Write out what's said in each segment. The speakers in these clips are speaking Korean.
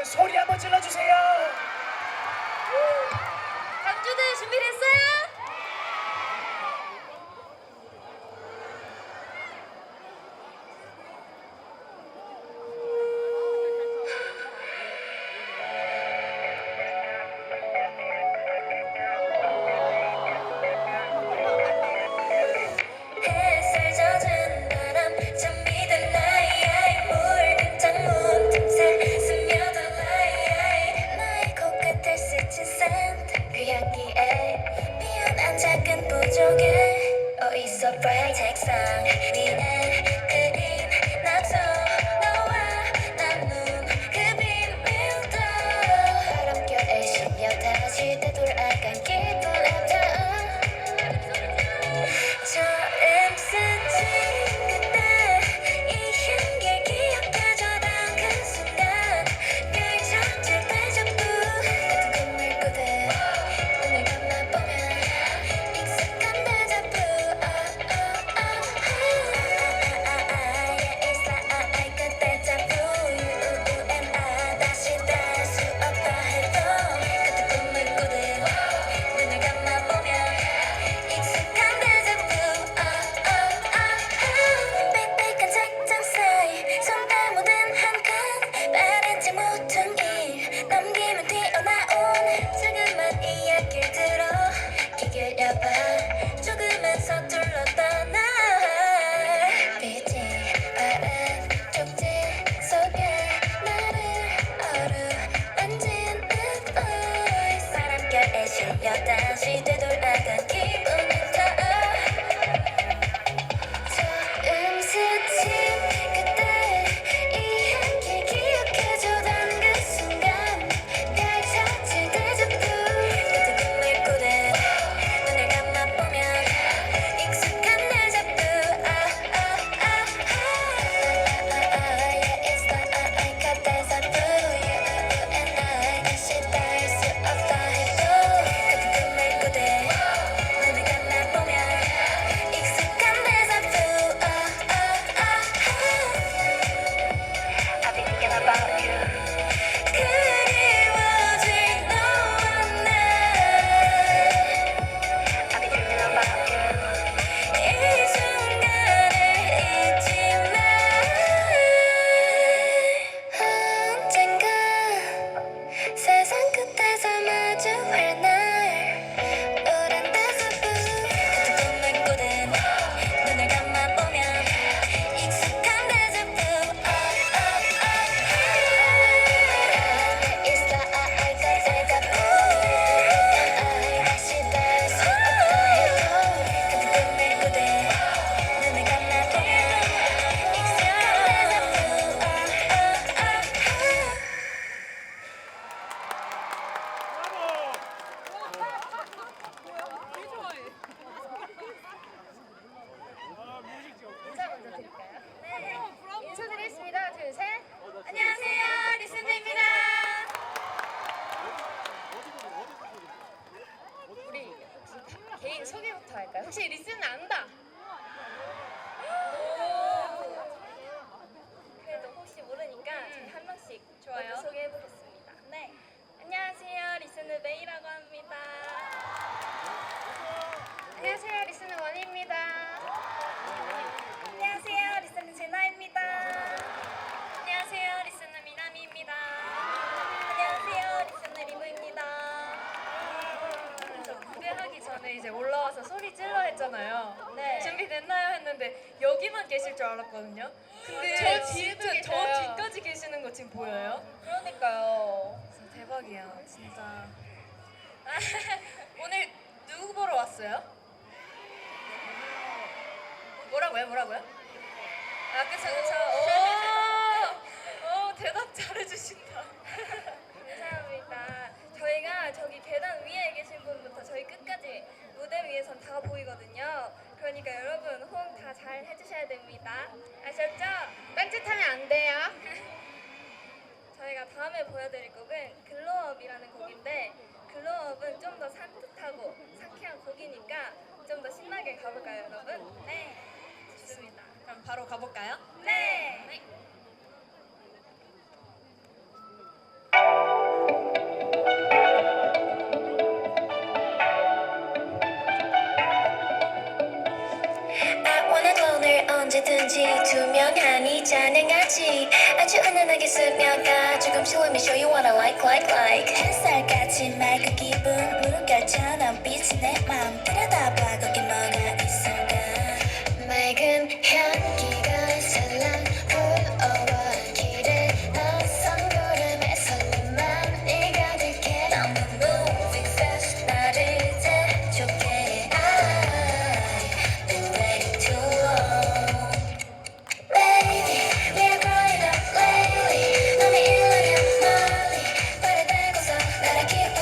소리 한번 질러주세요. 강주들 준비됐어요? 햇살 젖은 바람 잠이든 나이 물든 창문 틈새 스며든 라이 나의 코끝을 스친 샌드 그 향기에 피어난 작은 부족에 어디서 브라이트 책상 위에 그린 낙서 너와 나눈 그 비밀도 바람결에 실려 다시 되돌아간 기분 앞다운 처음 스친 그때 이 향기 기억해줘던 그 순간 별 찾을 데자부 같은 꿈을 꾸듯 눈을 감아보면 익숙한 데자부 Yeah, it's like a 데자부 You and I 다시 닿을 수 없다 해도 같은 꿈을 꾸듯 눈을 감아보면 익숙한 데자부 빽빽한 책장 사이 손다 묻은 한 칸 바라지 못한 일 넘기면 튀어나온 조그만 이야기를 들어 귀 기울여봐 조금은 서툴렀던 날 빛이 바람 쪽지 속에 나를 어루만진 voice 바람결에 실려 다시 되돌아간 기분이 처음 스친 그때 이 향기 기억해주던 그 순간 별 찾을 데자부 같은 꿈을 꾸듯 눈을 감아보면 익숙한 데자부 Yeah, it's like a 데자부 You and I 다시 닿을 수 없다 해도 같은 꿈을 꾸듯 눈을 감아보면 익숙한 데자부 I've been thinking about you 그리워질 너와 나 I've been dreaming about you 이 순간을 잊지 마 언젠가 세상 끝에서 마주할 날 오랜 데자부 같은 꿈을 꾸듯 눈을 감아보면 익숙한 데자부 It's like a 데자부 다시 닿을 수 없다 해도 같은 꿈을 꾸듯 눈을 감아보면 익숙한 데자부 인사 먼저 드릴까요? 네. 인사드리겠습니다. 둘, 셋. 안녕하세요. 리슨입니다. 우리 혹시 개인 소개부터 할까요? 혹시 리슨 안다? 그래도 혹시 모르니까 저희 한 명씩 먼저 소개해보겠습니다. 네. 안녕하세요. 리슨의 메이라고 합니다. 안녕하세요. 리슨의 원희입니다. 안녕하세요. 리슨의 제나입니다. 안녕하세요. 리슨의 미나미입니다. 안녕하세요. 리슨의 리브입니다. 저 무대하기 전에 이제 올라와서 소리 질러 했잖아요. 네. 준비됐나요? 했는데 여기만 계실 줄 알았거든요. 근데 맞아요. 저 뒤에도 진짜 저 계셔요. 뒤까지 계시는 거 지금 보여요? 그러니까요. 진짜 대박이야, 진짜. 오늘 누구 보러 왔어요? 뭐라고요? 아, 그쵸. 오, 대답 잘해주신다. 감사합니다. 저희가 저기 계단 위에 계신 분부터 저희 끝까지 무대 위에선 다 보이거든요. 그러니까 여러분 호응 다 잘 해주셔야 됩니다. 아셨죠? 딴짓하면 안 돼요. 저희가 다음에 보여드릴 곡은 글로업이라는 곡인데 글로업은 좀 더 산뜻하고 상쾌한 곡이니까 좀 더 신나게 가볼까요, 여러분? 네, 좋습니다. 그럼 바로 가볼까요? 네. 네. 찬양하지 아주 은은하게 스며가 조금씩 let me show you what I like 햇살같이 맑은 기분 물결처럼 비친 내 맘 들여다봐 거기 뭐가 있을까 맑은 향기가 살랑 불어와 길에 낯선 구름에 설렘만이 가득해 너무 moving fast 나를 재촉해 I've been waiting too long Baby, we're growing up lately 너네 일러냐 멀리 발에대고서 나를 깊어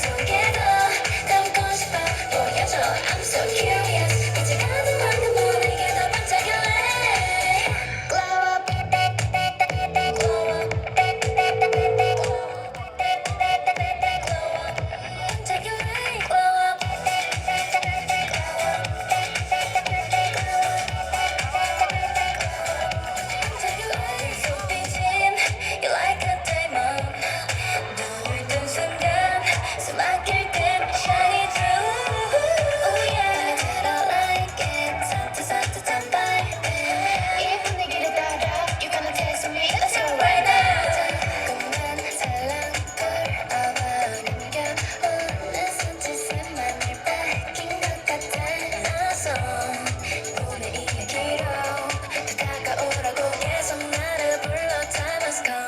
속에도 담고 싶어 보여줘 I'm so curious 이제 가는 만큼 너에게 더 반짝일래 Glow up, glow up, 반짝일래 Glow up, You like a diamond 눈을 뜬 순간 숨막힐 듯 shiny through Oh yeah 들어 like it 산뜻산뜻한 vibe 이 분위기를 따라 You gonna taste me Let's go right now 조금만 살랑 불어와 넘겨오는 손짓만을 뺏긴 것 같아 나선 오늘 이야기로 더 다가오라고 계속 나를 불러 Time has come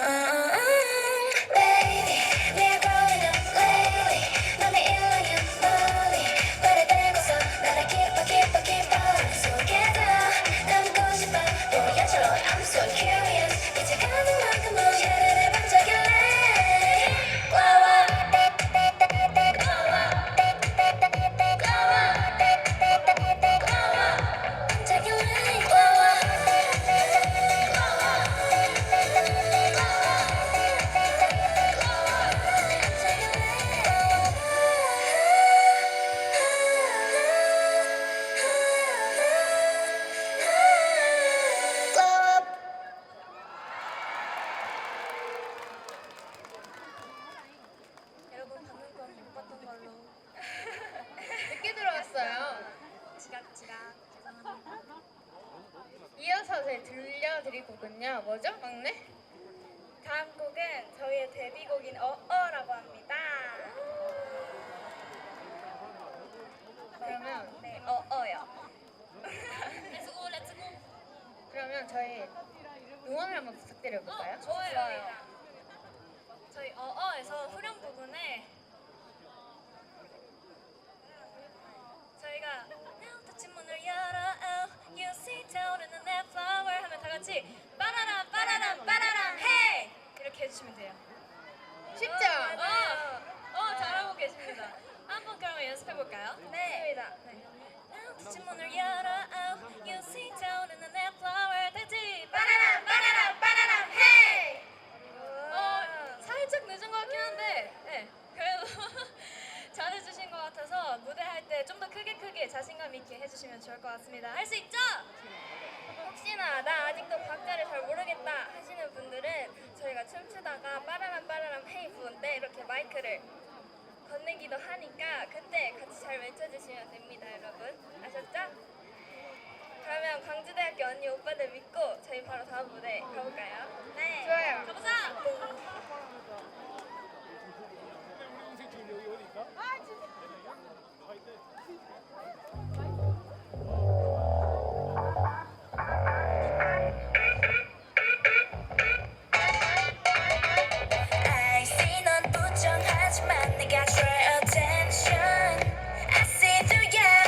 Baby we're growing up lately 너네 일러냐 멀리 발에대고서 나를 깊어 속에도 담고 싶어 보여줘 I'm so curious 이제 가는 만큼 샤르르 반짝일래 Glow up Glow up Glow up 반짝일래 Glow up 여러분 방금 건 못 봤던 걸로 늦게 들어왔어요. 지각지각 죄송합니다. 이어서 들려드릴 곡은요. 뭐죠, 막내? 다음 곡은 저희의 데뷔곡인 어어라고 합니다. 그러면 네, 어어요. 그러면 저희 응원을 한번 부탁드려볼까요? 좋아요. 저희 어어에서 후렴 부분에 저희가 닫힌 문을 열어 oh, You see 타오르는 내 flower 하면 다 같이 빠라람 빠라람 빠라람 헤이 이렇게 해주시면 돼요. 쉽죠? 잘하고 계십니다. 한번 그러면 연습해 볼까요? 네. 닫힌 문을 열어 oh, You see 타오르는 내 flower 다 같이 빠라람 빠라람 빠라람 헤이 살짝 늦은 것 같긴 한데 네, 그래도 잘해주신 것 같아서 무대 할 때 좀 더 크게 자신감 있게 해주시면 좋을 것 같습니다. 할 수 있죠? 혹시나 나 아직도 박자를 잘 모르겠다 하시는 분들은 저희가 춤추다가 빠라람 빠라람 헤이 부분때 이렇게 마이크를 건네기도 하니까 그때 같이 잘 외쳐주시면 됩니다, 여러분. 아셨죠? 그러면 광주대학교 언니 오빠들 믿고 저희 바로 다음 무대 가볼까요? 네. 좋아요. 가보자. I see 넌 부정하지만 내가 your attention I see through you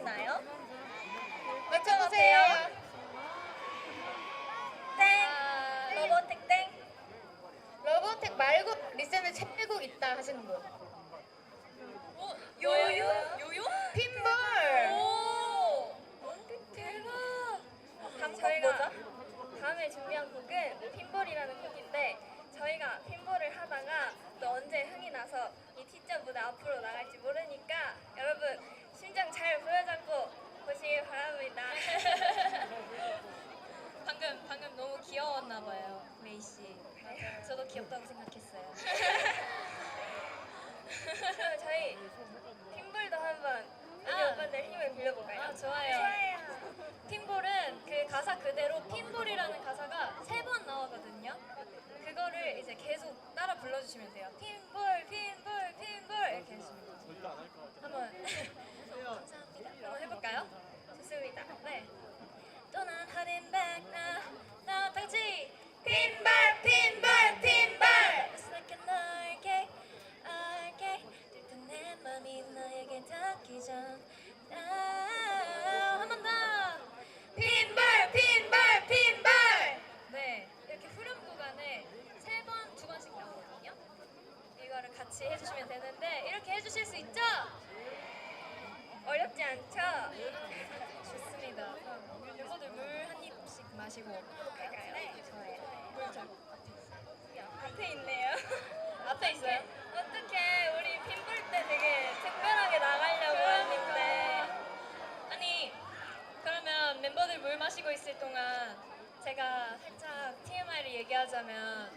맞히시나요? 맞춰보세요. 땡. 로보텍 땡. 러브어택 말고 리센을 채고 있다 하시는 분. 요요? 요요? 핀볼. 오. 대박. 다음 저희가 다음에 준비한 곡은 핀볼이라는 곡인데 저희가 핀볼을 하다가 또 언제 흥이 나서 이 T자 무대 앞으로 나갈지 모르니까 여러분 심장 잘 부여잡고 보시길 바랍니다. 방금 너무 귀여웠나 봐요, 메이 씨. 저도 귀엽다고 생각했어요. 그럼 저희 핀볼도 한번 우리 오빠들 힘을 빌려볼까요? 아, 좋아요. 핀볼은 그 가사 그대로 핀볼이라는 가사가 3번 나오거든요. 그거를 이제 계속 따라 불러주시면 돼요. 핀볼, 핀볼, 핀볼 이렇게 해주시면 돼요. 한번 감사합니다. 한번 해볼까요? 좋습니다. 네. 또 난 heading back now. 다 같이 핀볼, 핀볼, 핀볼. It's like an arcade, arcade. 들뜬 내 맘이 너에게 닿기 전. 한 번 더. 핀볼, 핀볼, 핀볼. 네, 이렇게 후렴 구간에 3번, 2번씩 나오거든요. 이거를 같이 해주시면 되는데 이렇게 해주실 수 있죠? 어렵지 않죠? 좋습니다. 그럼 멤버들 물 한 입씩 마시고 갈까요? 네, 좋아요. 물저 앞에 있네요. 앞에 있어요? 어떻게 우리 핀볼 때 되게 특별하게 나가려고 했는데 아니, 그러면 멤버들 물 마시고 있을 동안 제가 살짝 TMI를 얘기하자면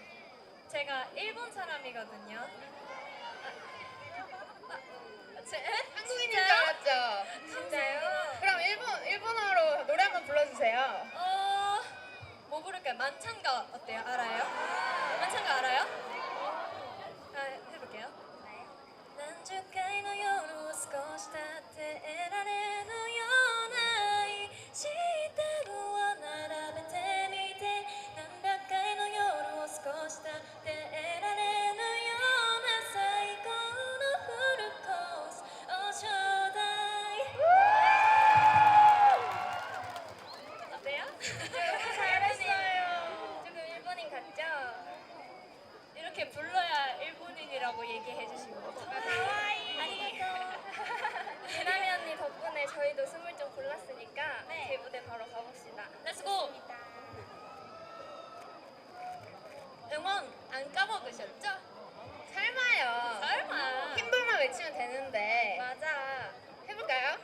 제가 일본 사람이거든요. 한국인인 줄 알았죠? 진짜요? 그럼 일본어로 노래 한번 불러주세요. 뭐 부를까요? 만찬가 어때요? 알아요? 만찬가 알아요? 해볼게요. 何十回の夜を少し経って得られぬような愛してるを並べてみて何百回の夜を少し経って得られぬような最高のフルコースをちょうだい。 어때요? 너무 잘했어요. 조금 일본인 같죠? 이렇게 불러야 일본인이라고 얘기해 주시고 미나미 언니 덕분에 저희도 숨을 좀 골랐으니까 네. 제 무대 바로 가봅시다. 렛츠고! 응원 안 까먹으셨죠? 설마요. 설마 핀볼만 외치면 되는데. 맞아. 해볼까요?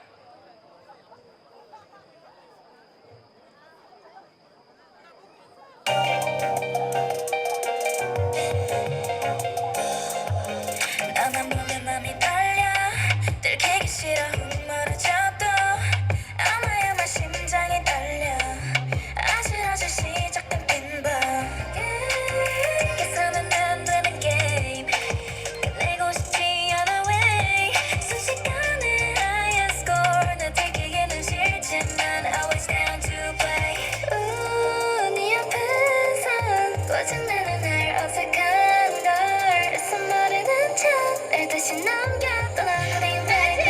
너만 보면 맘이 떨려 들키기 싫어 훅멀어져도 아마야만 심장이 떨려 아슬아슬 시작된 빈번 계산은 안 되는 게임 끝내고 싶지 않아 way 순식간에 high score 나 들키기는 싫지만 always down to play 네 앞에선 고장나는 날 어색한 걸 선물은 척날 다시 넘겨 떠나버린 back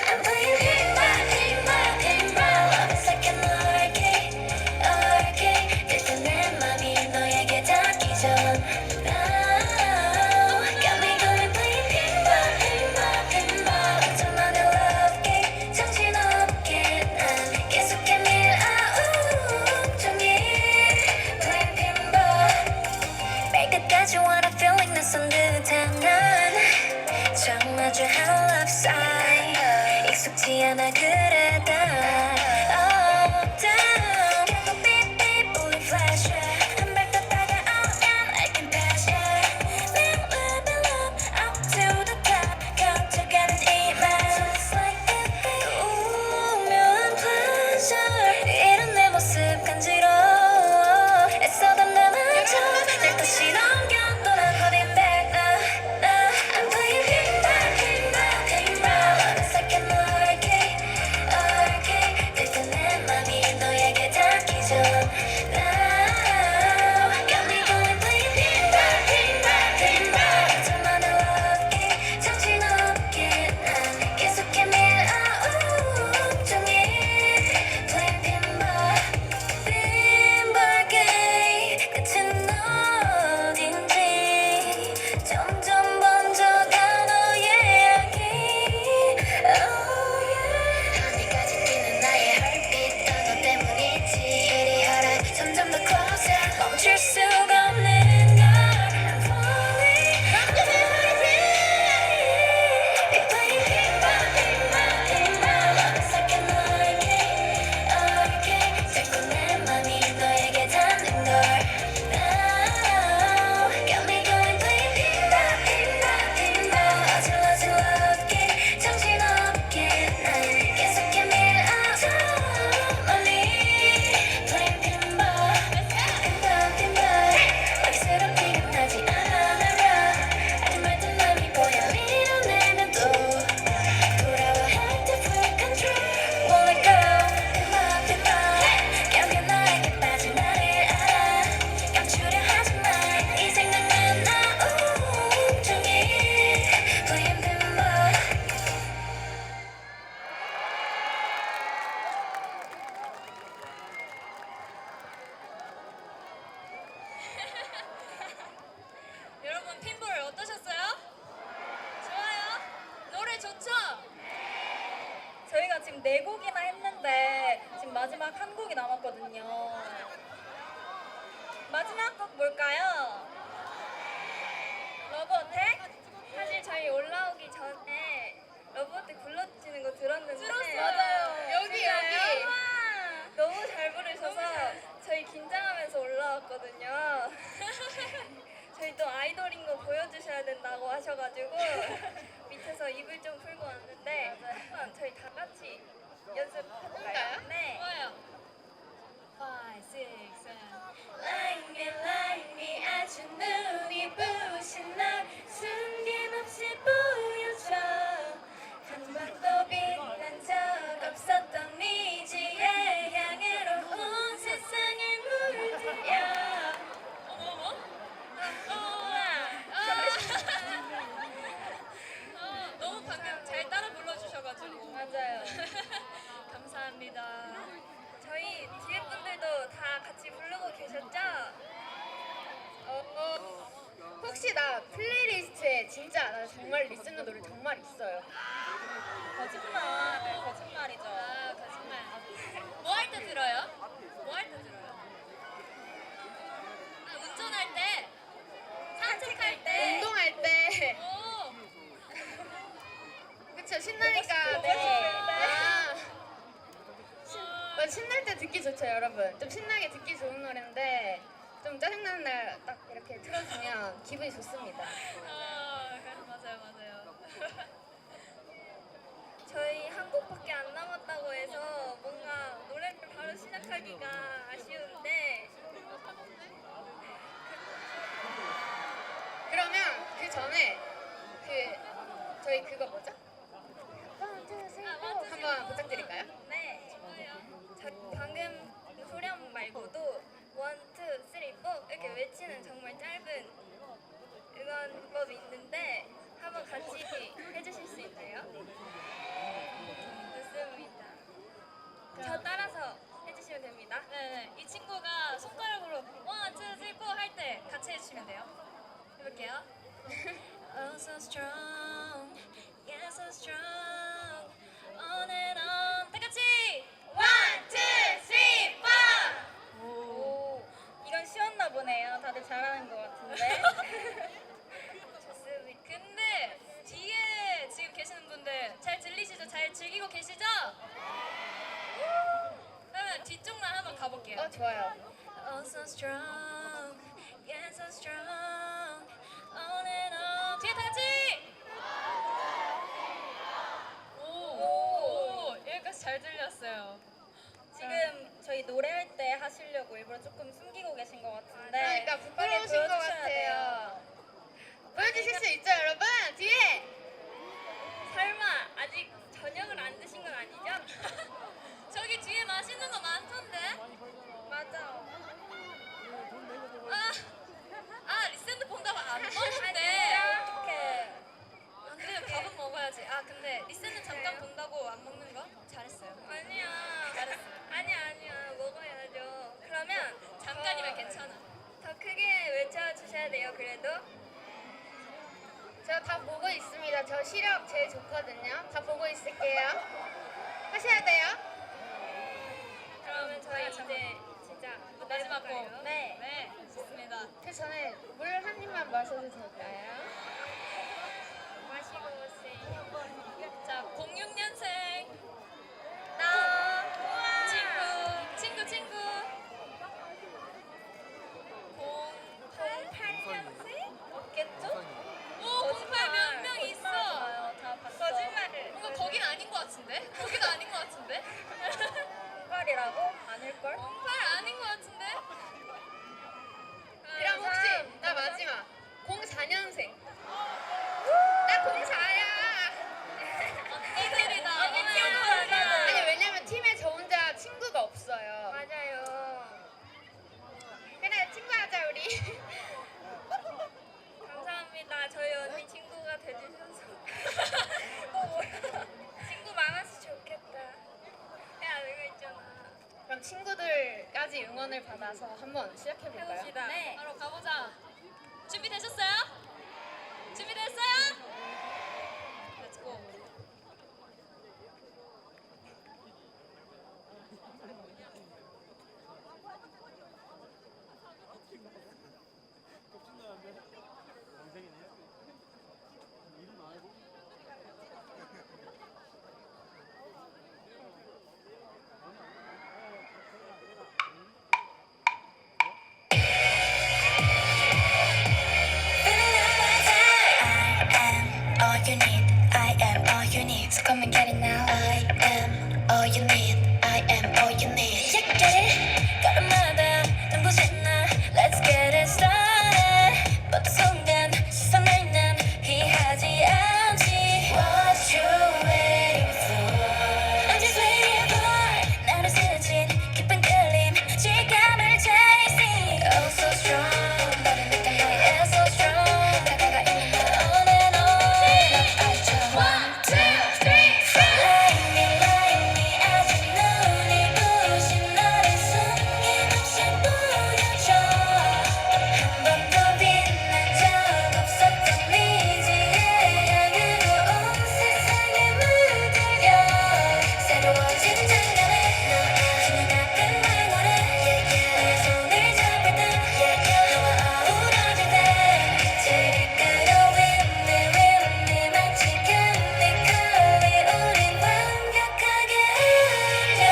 I'm playing pinball, pinball, pinball It's like an arcade, arcade 그래서 내 맘이 너에게 닿기 전 Got me going playing pinball, pinball, pinball 언제나 내 love game 정신없게 난 계속해 밀어오 종일 playing pinball 발끝까지 what I feel like 낯선 듯한 난 처음 마주한 love sign 익숙지 않아 그래 다 Oh down 계속 beep beep 울린 flash 한 발 더 다가오면 I can pass ya level up up to the top 커져가는 이만 Just like that baby 묘한 pleasure 이런 내 모습 간지러워 애써도 남아져 날 다시 넘겨 떠나버린 back I'm playing pinball, pinball, pinball It's like an arcade, 지금 4곡이나 했는데 지금 마지막 한 곡이 남았거든요. 마지막 곡 뭘까요? 러브어택? 사실 저희 올라오기 전에 러브어택 불러주시는 거 들었는데 맞아요. 여기 여기. 너무 잘 부르셔서 저희 긴장하면서 올라왔거든요. 저희 또 아이돌인 거 보여주셔야 된다고 하셔가지고 밑에서 입을 좀 풀고 왔는데 한번 저희 다 같이 연습해볼까요? 네. 좋아요. 5, 6, 7. Like me, like me, 아주 눈이 부신 널 숨김없이 보여줘. 한 번도 빛난 적 없었던 네 지혜 향으로 온 세상을 물들여. 너무 방금 잘 따라 불러주셔가지고 맞아요. 감사합니다. 저희 뒤에 분들도 다 같이 부르고 계셨죠? 혹시 나 플레이리스트에 진짜 나 정말 리스너 노래 정말 있어요. 거짓말이죠. 아, 거짓말. 뭐 할 때 들어요? 뭐 할 때 들어요? 아, 운전할 때, 산책할 때. 운동할 때. 오, 그쵸 신나니까. 네. 신날 때 듣기 좋죠 여러분. 좀 신나게 듣기 좋은 노래인데 좀 짜증나는 날 딱 이렇게 틀어주면 기분이 좋습니다. 맞아요, 맞아요. 저희 한 곡밖에 안 남았다고 해서 뭔가 노래를 바로 시작하기가 아쉬운데 그러면 그 전에 저희 그거 뭐죠? 한번 부탁드릴까요? 네. 방금 후렴 말고도 1, 2, 3, 4 이렇게 외치는 정말 짧은 응원법이 있는데 한번 같이 해주실 수 있나요? 좋습니다. 저 따라서 해주시면 됩니다. 네, 이 친구가 손가락으로 1, 2, 3, 4 할 때 같이 해주시면 돼요. 해볼게요. Oh so strong, yeah so strong, on and on. 다 같이 1, 2, 3, 4. 오, 이건 쉬웠나 보네요. 다들 잘하는 것 같은데. 좋습니다. 근데 뒤에 지금 계시는 분들 잘 들리시죠? 잘 즐기고 계시죠? 그러면 뒤쪽만 한번 가볼게요. 좋아요. Oh so strong, yeah so strong, on and on. 뒤에 다 같이. 오, 여기까지 잘 들렸어요. 지금 저희 노래할 때 하시려고 일부러 조금 숨기고 계신 것 같은데. 그러니까 부끄러우신 것 보여주셔야 같아요. 돼요. 보여주실 수 있죠 여러분? 뒤에. 설마 아직 저녁을 안 드신 건 아니죠? 저기 뒤에 맛있는 거 많던데? 맞아. 리센드 본다고 안 아니, 먹는데. 어떡해. 안 돼요, 밥은 먹어야지. 근데 리센드 잠깐 본다고 안 먹는 거? 잘했어요. 아니야. 잘했어요. 아니야. 먹어야죠. 그러면 잠깐이면 괜찮아. 더 크게 외쳐주셔야 돼요, 그래도. 저 다 보고 있습니다. 저 시력 제일 좋거든요. 다 보고 있을게요. 하셔야 돼요. 그러면 저희 이제 진짜 무대 마지막 곡. 해볼까요? 네. 네, 좋습니다. 그 전에 물 한 입만 마셔도 될까요? 마시고 오세요. 자, 06년생. 나. 친구. 08년생? 없겠죠? 오, 08 몇 명 있어. 맞아요. 다 봤어. 거짓말을. 뭔가 거긴 아닌 것 같은데? 거기도 아닌 것 같은데? 08이라고? 아닐걸? 08 아닌 것 같은데? 그럼 혹시 나 마지막 04년생. 나 04야. 언니들이다. 언니 친구잖아. 아니 왜냐면 팀에 저 혼자 친구가 없어요. 맞아요. 그래 친구하자 우리. 감사합니다. 저희 언니 친구가 돼주셔서. 뭐야? 친구 많아서 좋겠다. 야, 내가 있잖아. 그럼 친구들까지 응원을 받아서 한번 시작해볼까요? 해봅시다. 네. 바로 가보자. 준비되셨어요? 준비됐어요? 렛츠고. So come and get it now. I am all you need. I am all you need. Yeah, get it? 걸음마다 눈부신 날. Let's get it started. 모든 순간 시선을 난 피하지 않지. What you waiting for? I'm just waiting for. 나를 스친 깊은 끌림. 질감을 chasing. Oh so strong. 너를 느껴 yeah so strong. 다가가 있는 너 on and on. I just want to. 아직 눈이 부신 너를 숨김없이 보여줘. 한 번도 빛난 적 없었던 미지의 향으로 온 세상에 물들여. 새로워진 장면에 눈 앞은 황홀해. 너의 손을 잡을 때 너와 어우러질 때 빛을 이끌어 with me 마치 chemically 우린 완벽하게 흘려.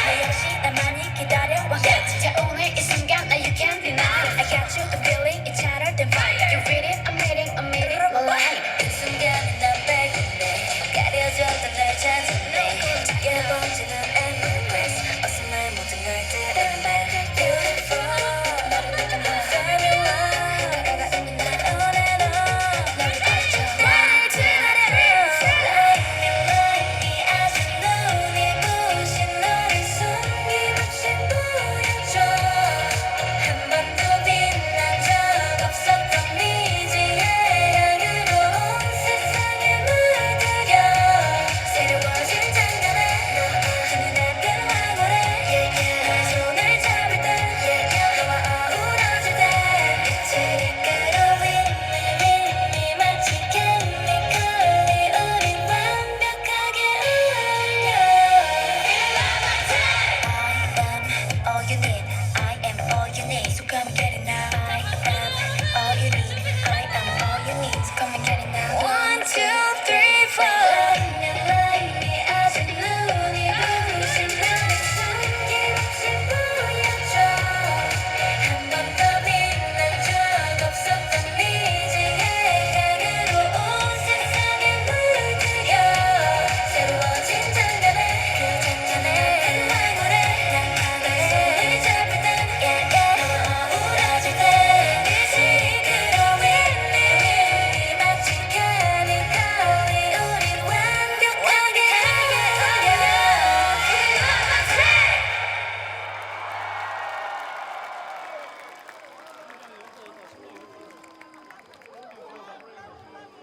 너 역시 날 많이 기다려왔겠지. 자 오늘 이 순간 나 you can't deny. I got you the feeling it's hotter than fire. You read it I'm reading my life. 그 순간에 난 발견해 가려졌던 날 찾아내. 짙게 번지는 endless 어서 날 모든 걸 드러내. Beautiful 너를 믿어 난 formula. 다가가 있는 날 on and on. 너를 알죠 나를 기다려. Like me 아직 눈이 부신 너를 숨김없이 보여줘. 한 번도 빛난 적 없었던 미지의 향으로 온 세상에 물들여. 새로워진 장면에 눈 앞은 황홀해. 너의 손을 잡을 때 너와 어우러질 때 빛을 이끌어 with me 마치 chemically 우린 완벽하게 흘려. I am all you need. I am all you need. So come and get it now. I am all you need. I am all you need. So come and get it now. 1, 2, 3, 4. like me 아직 눈이 부신 너를 숨김없이 보여줘. 한 번도 빛난 적 없었던 미지의 향으로 온 세상에 물들여. 새로워진 장면에 그 장면에 황홀해. 난 너의 손을 잡을 때 너와 어우러질 때 빛을 이끌어 with me 마치 chemically 우린 완벽하게 흘려.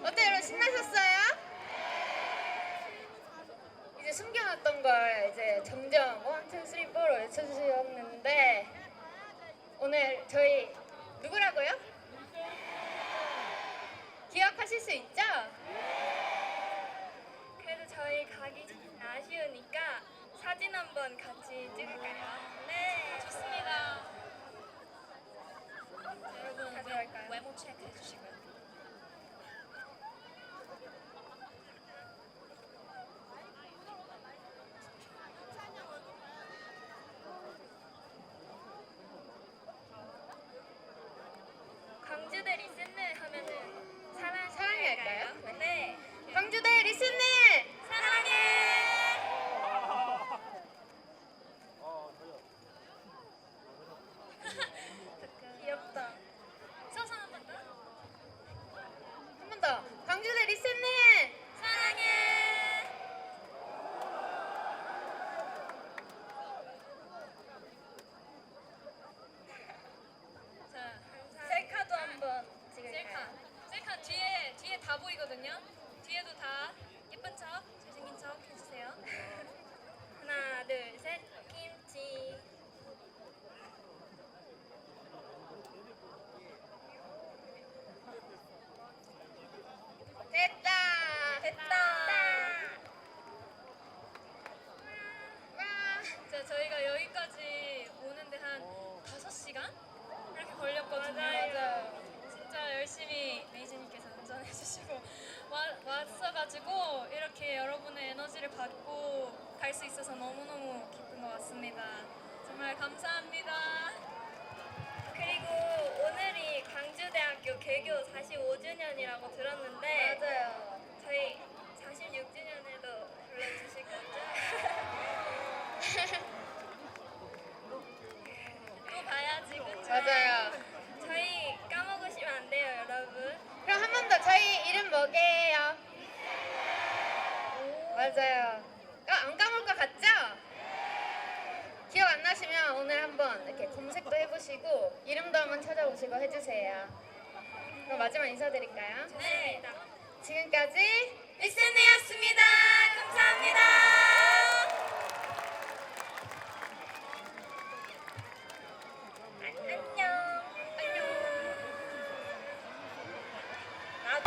어때요? 여러분 신나셨어요? 이제 숨겨놨던 걸 이제 점점 1, 2, 3, 4로 외쳐주셨는데 오늘 저희 누구라고요? 기억하실 수 있죠? 그래도 저희 가기 아쉬우니까 사진 한번 같이 찍을까요? 네, 좋습니다. 여러분 가져갈까요? 외모 체크해 주시고요. 광주대 리스는 하면은 사랑해 할까요? 네. 광주대 리스닝! 사랑해. 귀엽다. 서서 한 번 더. 한 번 더. 광주대 리스닝! 사랑해. 자, 셀카도 한번 찍을까요? 셀카 뒤에 다 보이거든요. 뒤에도 다 예쁜 척, 잘생긴 척 해주세요. 하나, 둘, 셋. 김치. 됐다! 됐다. 와! 자, 저희가 여기까지 오는데 한 5시간? 이렇게 걸렸거든요. 맞아요. 진짜 열심히 메이저님께서 운전해 주시고 왔어가지고 이렇게 여러분의 에너지를 받고 갈 수 있어서 너무너무 기쁜 것 같습니다. 정말 감사합니다. 그리고 오늘이 광주대학교 개교 45주년이라고 들었는데 맞아요. 저희 맞아요. 안 까먹을 것 같죠? 기억 안 나시면 오늘 한번 이렇게 검색도 해보시고 이름도 한번 찾아보시고 해주세요. 그럼 마지막 인사드릴까요? 네. 지금까지 리스네였습니다. 감사합니다.